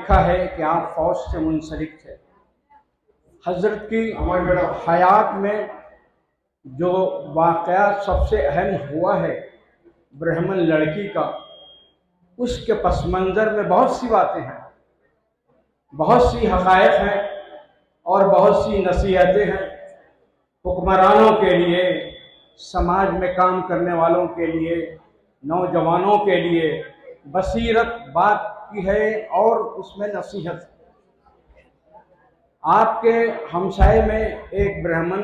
لکھا ہے کہ آپ فوج سے منسلک تھے. حضرت کی حیات میں جو واقعات سب سے اہم ہوا ہے برہمن لڑکی کا، اس کے پس منظر میں بہت سی باتیں ہیں، بہت سی حقائق ہیں اور بہت سی نصیحتیں ہیں حکمرانوں کے لیے، سماج میں کام کرنے والوں کے لیے، نوجوانوں کے لیے. بصیرت بات کی ہے اور اس میں نصیحت. آپ کے ہمسائے میں ایک برہمن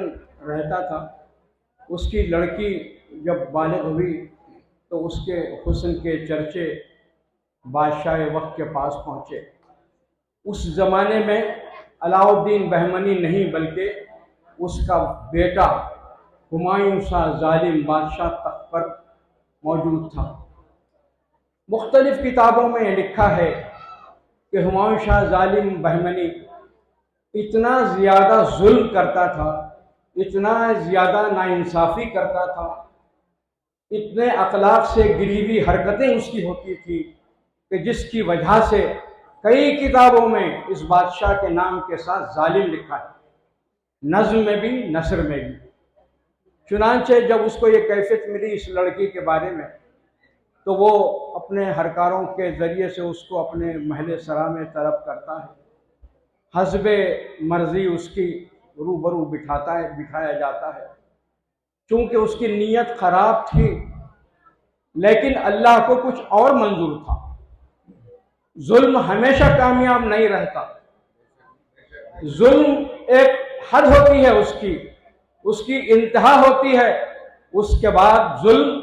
رہتا تھا. اس کی لڑکی جب بالغ ہوئی تو اس کے حسن کے چرچے بادشاہ وقت کے پاس پہنچے. اس زمانے میں علاء الدین بہمنی نہیں بلکہ اس کا بیٹا ہمایوں شاہ ظالم بادشاہ تخت پر موجود تھا. مختلف کتابوں میں یہ لکھا ہے کہ ہمایوں شاہ ظالم بہمنی اتنا زیادہ ظلم کرتا تھا، اتنا زیادہ ناانصافی کرتا تھا، اتنے اخلاق سے گری ہوئی حرکتیں اس کی ہوتی تھی کہ جس کی وجہ سے کئی کتابوں میں اس بادشاہ کے نام کے ساتھ ظالم لکھا ہے، نظم میں بھی نثر میں بھی. چنانچہ جب اس کو یہ کیفیت ملی اس لڑکی کے بارے میں تو وہ اپنے ہرکاروں کے ذریعے سے اس کو اپنے محل سرا میں طلب کرتا ہے. حسب مرضی اس کی روبرو بٹھایا جاتا ہے. چونکہ اس کی نیت خراب تھی لیکن اللہ کو کچھ اور منظور تھا. ظلم ہمیشہ کامیاب نہیں رہتا. ظلم ایک حد ہوتی ہے، اس کی انتہا ہوتی ہے، اس کے بعد ظلم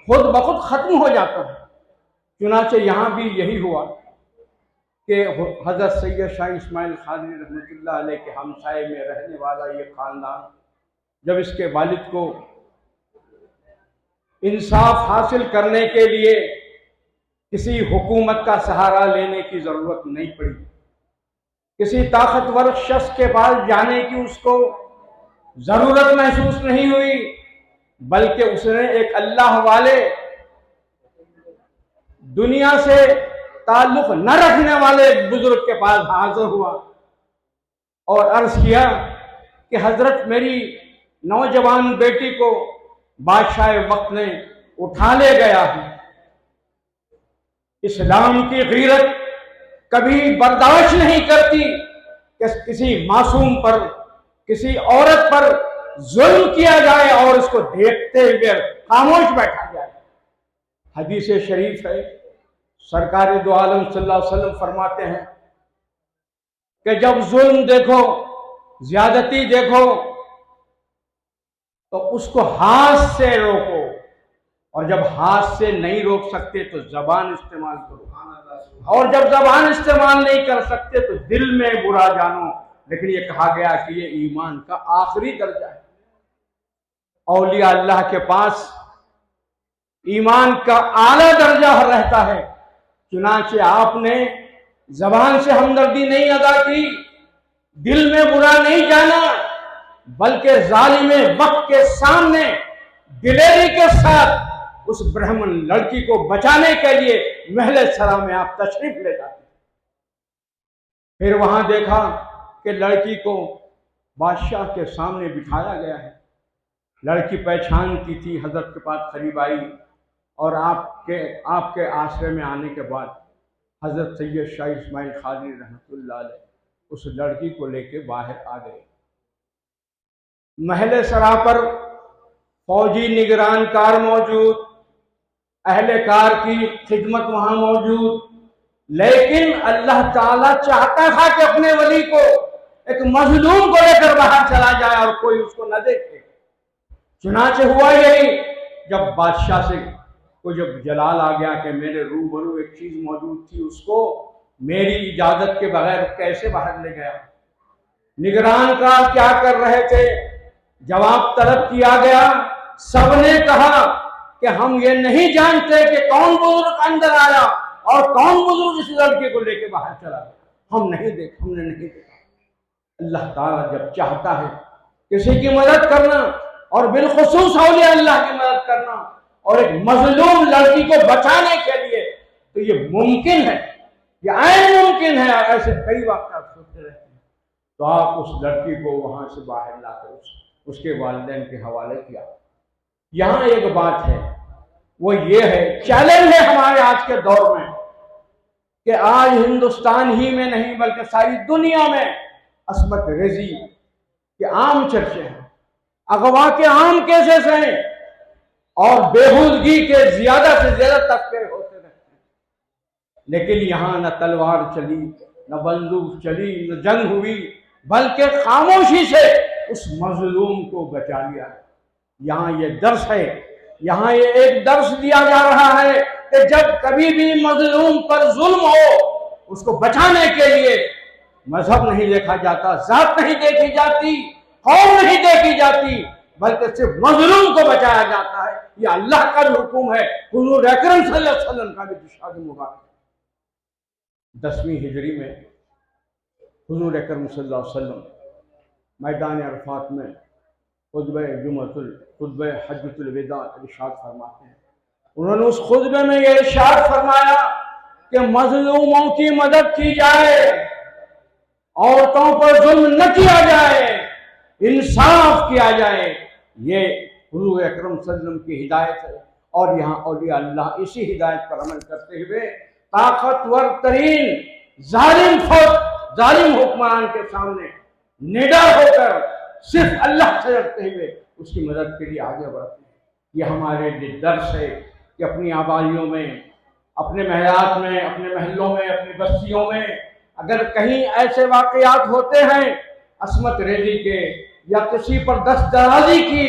خود بخود ختم ہو جاتا ہے. چنانچہ یہاں بھی یہی ہوا کہ حضرت سید شاہ اسماعیل قادری رحمۃ اللہ علیہ کے ہمسائے میں رہنے والا یہ خاندان جب اس کے والد کو انصاف حاصل کرنے کے لیے کسی حکومت کا سہارا لینے کی ضرورت نہیں پڑی، کسی طاقتور شخص کے پاس جانے کی اس کو ضرورت محسوس نہیں ہوئی، بلکہ اس نے ایک اللہ والے، دنیا سے تعلق نہ رکھنے والے ایک بزرگ کے پاس حاضر ہوا اور عرض کیا کہ حضرت میری نوجوان بیٹی کو بادشاہ وقت نے اٹھا لے گیا ہے. اسلام کی غیرت کبھی برداشت نہیں کرتی کہ کسی معصوم پر، کسی عورت پر ظلم کیا جائے اور اس کو دیکھتے ہوئے خاموش بیٹھا جائے. حدیث شریف ہے، سرکار دو عالم صلی اللہ علیہ وسلم فرماتے ہیں کہ جب ظلم دیکھو، زیادتی دیکھو تو اس کو ہاتھ سے روکو، اور جب ہاتھ سے نہیں روک سکتے تو زبان استعمال کرو، اور جب زبان استعمال نہیں کر سکتے تو دل میں برا جانو. لیکن یہ کہا گیا کہ یہ ایمان کا آخری درجہ ہے. اولیاء اللہ کے پاس ایمان کا اعلیٰ درجہ رہتا ہے. چنانچہ آپ نے زبان سے ہمدردی نہیں ادا کی، دل میں برا نہیں جانا، بلکہ ظالم وقت کے سامنے دلیری کے ساتھ اس برہمن لڑکی کو بچانے کے لیے محل سرا میں آپ تشریف لے جاتے. پھر وہاں دیکھا کہ لڑکی کو بادشاہ کے سامنے بٹھایا گیا ہے. لڑکی پہچانتی تھی، حضرت کے پاس قریب آئی اور آپ کے آسرے میں آنے کے بعد حضرت سید شاہ اسماعیل قادری رحمۃ اللہ علیہ اس لڑکی کو لے کے باہر آ گئے. محل سرا پر فوجی نگران کار موجود، اہل کار کی خدمت وہاں موجود، لیکن اللہ تعالیٰ چاہتا تھا کہ اپنے ولی کو، ایک مظلوم کو لے کر باہر چلا جائے اور کوئی اس کو نہ دیکھے. چنانچہ ہوا یہی، جب بادشاہ سے کو جب جلال آ گیا کہ میرے روبرو ایک چیز موجود تھی، اس کو میری اجازت کے بغیر کیسے باہر لے گیا. نگران کار کیا کر رہے تھے، جواب طلب کیا گیا. سب نے کہا کہ ہم یہ نہیں جانتے کہ کون بزرگ اندر آیا اور کون بزرگ اس لڑکے کو لے کے باہر چلا گیا. ہم نے نہیں دیکھا. اللہ تعالیٰ جب چاہتا ہے کسی کی مدد کرنا، اور بالخصوص اولیاء اللہ کی مدد کرنا، اور ایک مظلوم لڑکی کو بچانے کے لیے، تو یہ ممکن ہے. یہ عین ممکن ہے، ایسے کئی واقعات سنتے رہتے ہیں۔ تو آپ اس لڑکی کو وہاں سے باہر لا کر اس کے والدین کے حوالے کیا۔ یہاں ایک بات ہے، وہ یہ ہے، چیلنج ہے ہمارے آج کے دور میں کہ آج ہندوستان ہی میں نہیں بلکہ ساری دنیا میں عصمت ریزی کے عام چرچے ہیں، اغوا کے عام کیسز ہیں، اور بےہودگی کے زیادہ سے زیادہ تذکرے ہوتے رہتے ہیں۔ لیکن یہاں نہ تلوار چلی، نہ بندوق چلی، نہ جنگ ہوئی، بلکہ خاموشی سے اس مظلوم کو بچا لیا۔ یہاں یہ درس ہے، یہاں یہ ایک درس دیا جا رہا ہے کہ جب کبھی بھی مظلوم پر ظلم ہو، اس کو بچانے کے لیے مذہب نہیں دیکھا جاتا، ذات نہیں دیکھی جاتی، قوم نہیں دیکھی جاتی، بلکہ صرف مظلوم کو بچایا جاتا ہے۔ یہ اللہ کا بھی حکم ہے، حضور اکرم صلی اللہ علیہ وسلم کا بھی ارشاد مبارک۔ 10ویں ہجری میں حضور اکرم صلی اللہ علیہ وسلم میدان عرفات میں خطبہ حجۃ الوداع ارشاد فرماتے ہیں۔ انہوں نے اس خطبے میں یہ ارشاد فرمایا کہ مظلوموں کی مدد کی جائے، عورتوں پر ظلم نہ کیا جائے، انصاف کیا جائے۔ یہ حضور اکرم صلی اللہ علیہ وسلم کی ہدایت ہے، اور یہاں اولیاء اللہ اسی ہدایت پر عمل کرتے ہوئے طاقتور ترین ظالم حکمران کے سامنے نڈر ہو کر صرف اللہ سے ڈرتے ہوئے اس کی مدد کے لیے آگے بڑھتے ہیں۔ یہ ہمارے لیے درس ہے کہ اپنی آبادیوں میں، اپنے محلات میں، اپنے محلوں میں، اپنی بستیوں میں اگر کہیں ایسے واقعات ہوتے ہیں عصمت ریزی کے، یا کسی پر دست درازی کی،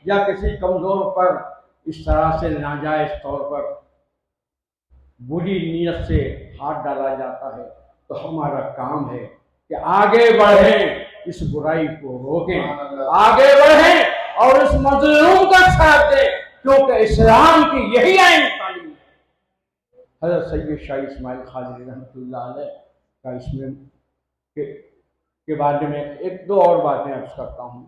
یا کسی کمزور پر اس طرح سے ناجائز طور پر بری نیت سے ہاتھ ڈالا جاتا ہے، تو ہمارا کام ہے کہ آگے بڑھیں، اس برائی کو روکیں، آگے بڑھیں اور اس مظلوم کا ساتھ دیں، کیونکہ اسلام کی یہی عین تعلیم ہے۔ حضرت سید شاہ اسماعیل خالدی رحمۃ اللہ علیہ کا اس میں کے بارے میں ایک دو اور باتیں عرض کرتا ہوں۔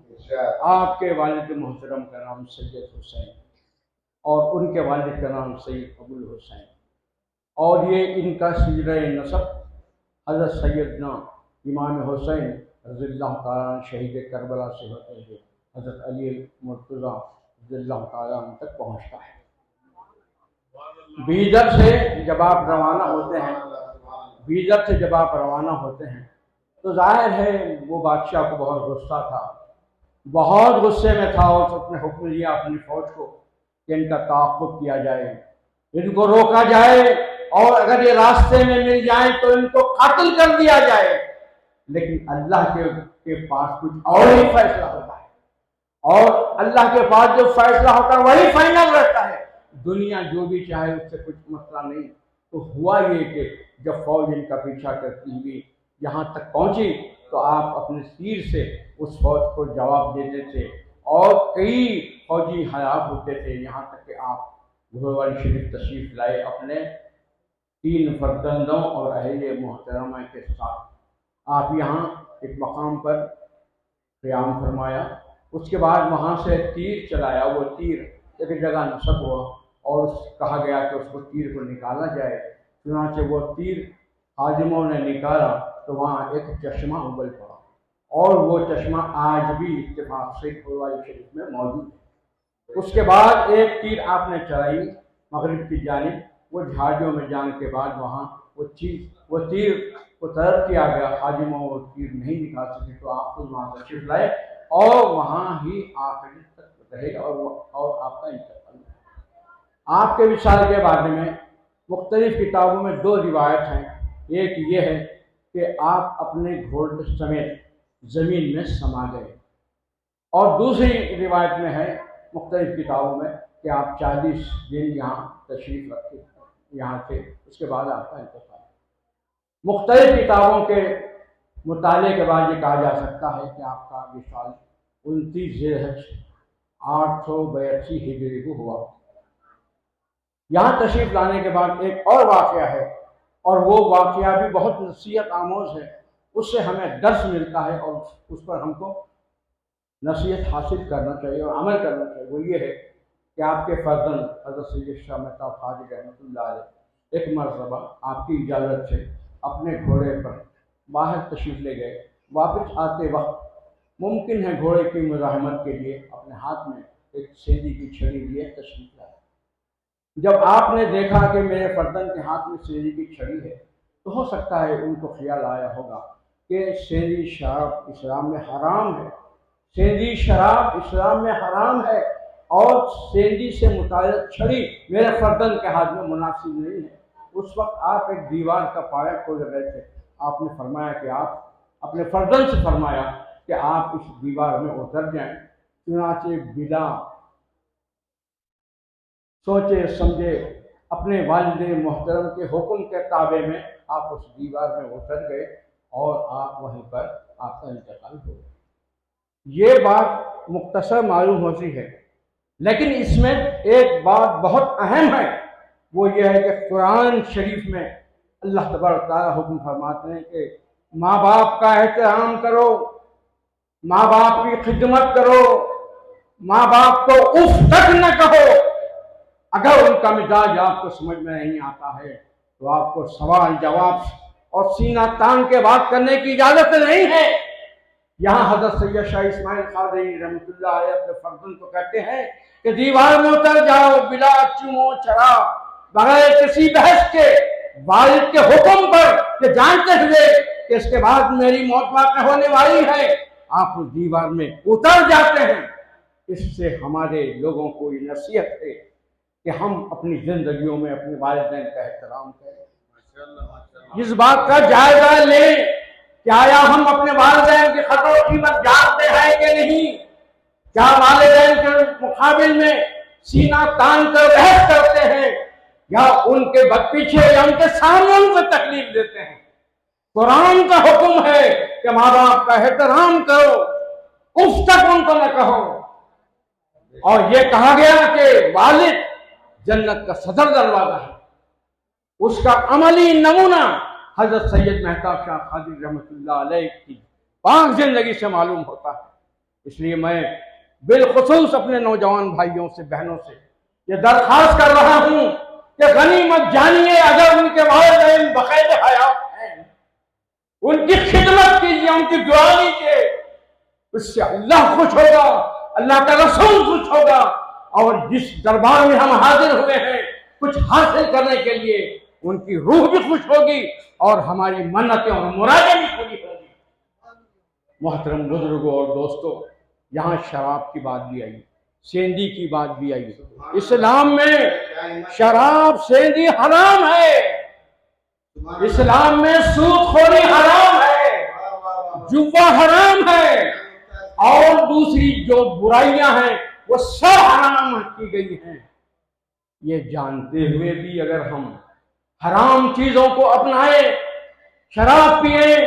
آپ کے والد محترم کا نام سید حسین، اور ان کے والد کا نام سید ابو الحسین، اور یہ ان کا سلسلہ نسب حضرت سیدنا امام حسین رضی اللہ تعالیٰ عنہ شہید کربلا سے ہوتے ہوئے حضرت علی مرتضیٰ رضی اللہ تعالیٰ عنہ تک پہنچتا ہے۔ بیدر سے جب آپ روانہ ہوتے ہیں تو ظاہر ہے وہ بادشاہ کو بہت غصہ تھا، بہت غصے میں تھا، اور اس نے حکم دیا اپنی فوج کو کہ ان کا تعاقب کیا جائے، ان کو روکا جائے، اور اگر یہ راستے میں مل جائیں تو ان کو قتل کر دیا جائے۔ لیکن اللہ کے پاس کچھ اور ہی فیصلہ ہوتا ہے، اور اللہ کے پاس جو فیصلہ ہوتا ہے وہی فائنل رہتا ہے، دنیا جو بھی چاہے اس سے کچھ مسئلہ نہیں۔ تو ہوا یہ کہ جب فوج ان کا پیچھا کرتی ہوئی یہاں تک پہنچی تو آپ اپنے تیر سے اس فوج کو جواب دیتے تھے، اور کئی فوجی ہلاک ہوتے تھے، یہاں تک کہ آپ گھوڑوال شریف تشریف لائے اپنے 3 فرزندوں اور اہلیہ محترمہ کے ساتھ۔ آپ یہاں ایک مقام پر قیام فرمایا، اس کے بعد وہاں سے تیر چلایا، وہ تیر ایک جگہ نصب ہوا، اور کہا گیا کہ اس کو تیر کو نکالا جائے۔ چنانچہ وہ تیر خادموں نے نکالا تو وہاں ایک چشمہ ابل پڑا، اور وہ چشمہ آج بھی اتفاق سے گھوڑوال شریف میں موجود ہے۔ اس کے بعد ایک تیر آپ نے چلائی مغرب کی جانب، وہ جھاڑیوں میں جانے کے بعد وہاں وہ تیر کو طرف کیا گیا، خادموں وہ تیر نہیں نکال سکے، تو آپ خود وہاں تشریف لائے اور وہاں ہی آخر تک رہے، اور آپ کا انتقال ہے۔ آپ کے وصال کے بارے میں مختلف کتابوں میں 2 روایت ہیں۔ ایک یہ ہے کہ آپ اپنے گھوڑے سمیت زمین میں سما گئے، اور دوسری روایت میں ہے مختلف کتابوں میں کہ آپ 40 دن یہاں تشریف رکھے، یہاں تھے، اس کے بعد آپ کا انتقال۔ مختلف کتابوں کے مطالعے کے بعد یہ کہا جا سکتا ہے کہ آپ کا وصال 29 ذی الحج 882 ہجری کو ہوا۔ یہاں تشریف لانے کے بعد ایک اور واقعہ ہے، اور وہ واقعہ بھی بہت نصیحت آموز ہے، اس سے ہمیں درس ملتا ہے، اور اس پر ہم کو نصیحت حاصل کرنا چاہیے اور عمل کرنا چاہیے۔ وہ یہ ہے کہ آپ کے فرزند حضرت سید شاہ مہتاب خادری رحمۃ اللہ علیہ ایک مرتبہ آپ کی اجازت سے اپنے گھوڑے پر باہر تشریف لے گئے۔ واپس آتے وقت ممکن ہے گھوڑے کی مزاحمت کے لیے اپنے ہاتھ میں ایک سینی کی چھڑی لیے تشریف لائے۔ جب آپ نے دیکھا کہ میرے فرزند کے ہاتھ میں سینی کی چھڑی ہے تو ہو سکتا ہے ان کو خیال آیا ہوگا کہ سینی شراب اسلام میں حرام ہے، سینی شراب اسلام میں حرام ہے، اور سینی سے متعلق چھڑی میرے فرزند کے ہاتھ میں مناسب نہیں ہے۔ اس وقت آپ ایک دیوار کا پایا کھود رہے تھے، آپ نے فرمایا کہ آپ اپنے فرزند سے فرمایا کہ آپ اس دیوار میں اتر جائیں۔ چنانچہ بلا سوچے سمجھے اپنے والد محترم کے حکم کے تابع میں آپ اس دیوار میں اتر گئے اور آپ وہیں پر آپ کا انتقال ہو گیا۔ یہ بات مختصر معلوم ہوتی ہے، لیکن اس میں ایک بات بہت اہم ہے، وہ یہ ہے کہ قرآن شریف میں اللہ تبارک تعالیٰ حکم فرماتے ہیں کہ ماں باپ کا احترام کرو، ماں باپ کی خدمت کرو، ماں باپ کو اف تک نہ کہو۔ اگر ان کا مزاج آپ کو سمجھ میں نہیں آتا ہے تو آپ کو سوال جواب اور سینہ تان کے بات کرنے کی اجازت نہیں ہے۔ یہاں حضرت سید شاہ اسماعیل قادری رحمۃ اللہ علیہ اپنے فرزند کو کہتے ہیں کہ دیوار میں اتر جاؤ بلا چومو چرا، بغیر کسی بحث کے، والد کے حکم پر، کہ جانتے ہوئے کہ اس کے بعد میری موت واقع ہونے والی ہے، آپ اس دیوار میں اتر جاتے ہیں۔ اس سے ہمارے لوگوں کو یہ نصیحت ہے کہ ہم اپنی زندگیوں میں اپنے والدین کا احترام کریں، اس بات کا جائزہ لیں کہ آیا ہم اپنے والدین کی قدر و قیمت جانتے ہیں کہ نہیں، کیا والدین کے مقابل میں سینہ تان کر بحث کرتے ہیں، یا ان کے پیچھے یا ان کے سامنے ان کو تکلیف دیتے ہیں۔ قرآن کا حکم ہے کہ ماں باپ کا احترام کرو، اف تک ان کو نہ کہو، اور یہ کہا گیا کہ والد جنت کا صدر دروازہ ہے۔ اس کا عملی نمونہ حضرت سید مہتاب شاہ قادری رحمۃ اللہ علیہ کی پاک زندگی سے معلوم ہوتا ہے۔ اس لیے میں بالخصوص اپنے نوجوان بھائیوں سے، بہنوں سے یہ درخواست کر رہا ہوں کہ غنیمت جانیے اگر ان کے والدین بقید حیات ہیں، ان کی خدمت کیجیے، ان کی دعا لیجیے، اس سے اللہ خوش ہوگا، اللہ کا رسول خوش ہوگا، اور جس دربار میں ہم حاضر ہوئے ہیں کچھ حاصل کرنے کے لیے، ان کی روح بھی خوش ہوگی اور ہماری منتیں اور مرادیں بھی پوری ہوگی۔ محترم بزرگوں اور دوستوں، یہاں شراب کی بات بھی آئی، سیندی کی بات بھی آئی۔ اسلام میں شراب سیندی حرام ہے، اسلام میں سود خوری حرام ہے، جوا حرام ہے، اور دوسری جو برائیاں ہیں وہ سب حرام کی گئی ہیں۔ یہ جانتے ہوئے بھی اگر ہم حرام چیزوں کو اپنائیں، شراب پئیں،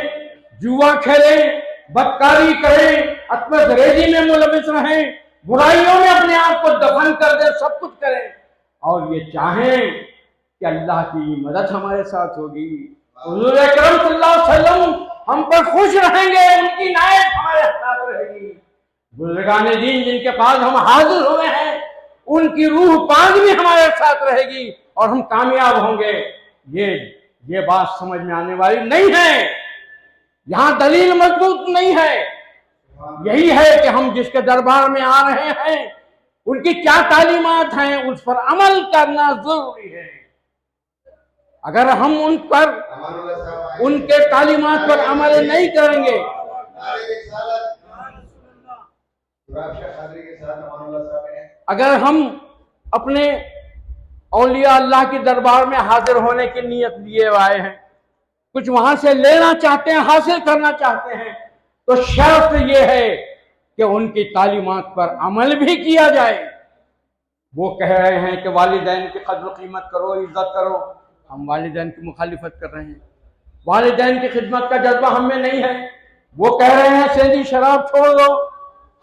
جوا کھیلیں، بدکاری کریں، عصمت ریزی میں ملوث رہیں، برائیوں میں اپنے آپ کو دفن کر دیں، سب کچھ کریں، اور یہ چاہیں کہ اللہ کی مدد ہمارے ساتھ ہوگی، حضور اکرم صلی اللہ علیہ وسلم ہم پر خوش رہیں گے، ان کی عنایت ہمارے ساتھ رہے گی، بزرگان دین جن کے پاس ہم حاضر ہوئے ہیں ان کی روح پاک بھی ہمارے ساتھ رہے گی اور ہم کامیاب ہوں گے۔ یہ بات سمجھ میں آنے والی نہیں ہے، یہاں دلیل مضبوط نہیں ہے، یہی ہے کہ ہم جس کے دربار میں آ رہے ہیں ان کی کیا تعلیمات ہیں اس پر عمل کرنا ضروری ہے۔ اگر ہم ان کے تعلیمات پر عمل نہیں کریں گے، اگر ہم اپنے اولیاء اللہ کی دربار میں حاضر ہونے کی نیت لیے آئے ہیں، کچھ وہاں سے لینا چاہتے ہیں، حاصل کرنا چاہتے ہیں، تو شرط یہ ہے کہ ان کی تعلیمات پر عمل بھی کیا جائے۔ وہ کہہ رہے ہیں کہ والدین کی قدر و قیمت کرو، عزت کرو، ہم والدین کی مخالفت کر رہے ہیں، والدین کی خدمت کا جذبہ ہم میں نہیں ہے۔ وہ کہہ رہے ہیں سیندی شراب چھوڑ دو،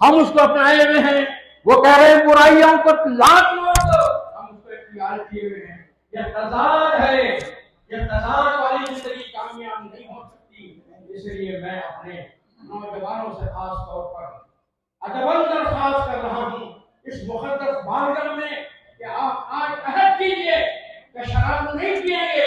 ہم اس کو اپنائے ہوئے ہیں، وہ کہہ رہے ہیں برائیوں کو لات مار دو، ہم اس کو اختیار کیے ہوئے ہیں۔ یہ تضاد ہے، یہ تضاد والی زندگی کامیاب نہیں ہو سکتی۔ اس لیے میں اپنے نوجوانوں سے خاص طور پر ادب درخواست کر رہا ہوں اس مقدس بارگاہ میں کہ آپ آج عہد کیجیے کہ شراب نہیں پیئیں گے،